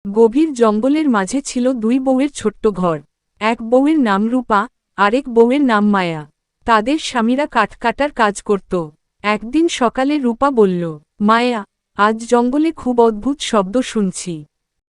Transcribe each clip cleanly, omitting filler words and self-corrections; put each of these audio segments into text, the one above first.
গভীর জঙ্গলের মাঝে ছিল দুই বউয়ের ছোট্ট ঘর। এক বউয়ের নাম রূপা, আরেক বউয়ের নাম মায়া। তাদের স্বামীরা কাঠ কাটার কাজ করত। একদিন সকালে রূপা বলল, মায়া, আজ জঙ্গলে খুব অদ্ভুত শব্দ শুনছি।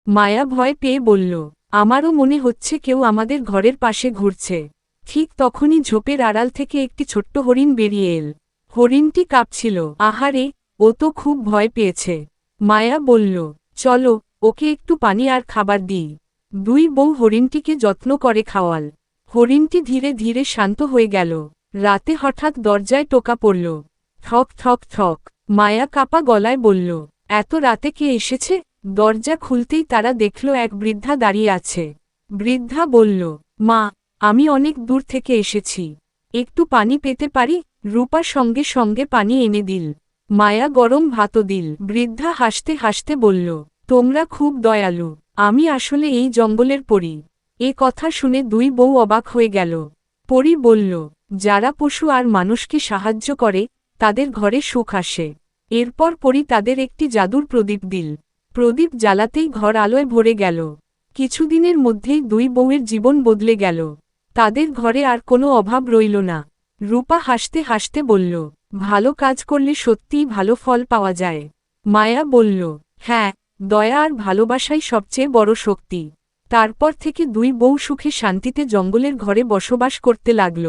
মায়া ভয় পেয়ে বলল, আমারও মনে হচ্ছে কেউ আমাদের ঘরের পাশে ঘুরছে। ঠিক তখনই ঝোপের আড়াল থেকে একটি ছোট্ট হরিণ বেরিয়ে এল। হরিণটি কাঁপছিল। আহারে, ও তো খুব ভয় পেয়েছে। মায়া বলল, চলো, ওকে একটু পানি আর খাবার দিই। দুই বউ হরিণটিকে যত্ন করে খাওয়াল। হরিণটি ধীরে ধীরে শান্ত হয়ে গেল। রাতে হঠাৎ দরজায় টোকা পড়ল। ঠক ঠক ঠক। মায়া কাপা গলায় বলল, এত রাতে কে এসেছে? দরজা খুলতেই তারা দেখল এক বৃদ্ধা দাঁড়িয়ে আছে। বৃদ্ধা বলল, মা, আমি অনেক দূর থেকে এসেছি। একটু পানি পেতে পারি? রূপা সঙ্গে সঙ্গে পানি এনে দিল। মায়া গরম ভাতও দিল। বৃদ্ধা হাসতে হাসতে বলল, তোমরা খুব দয়ালু। আমি আসলে এই জঙ্গলের পরী। এ কথা শুনে দুই বউ অবাক হয়ে গেল। পরী বলল, যারা পশু আর মানুষকে সাহায্য করে তাদের ঘরে সুখ আসে। এরপর পরী তাদের একটি জাদুর প্রদীপ দিল। প্রদীপ জ্বালাতেই ঘর আলোয় ভরে গেল। কিছুদিনের মধ্যেই দুই বউয়ের জীবন বদলে গেল। তাদের ঘরে আর কোনো অভাব রইল না। রূপা হাসতে হাসতে বলল, ভালো কাজ করলে সত্যিই ভালো ফল পাওয়া যায়। মায়া বলল, হ্যাঁ, দয়া আর ভালোবাসাই সবচেয়ে বড় শক্তি। তারপর থেকে দুই বউ সুখে শান্তিতে জঙ্গলের ঘরে বসবাস করতে লাগল।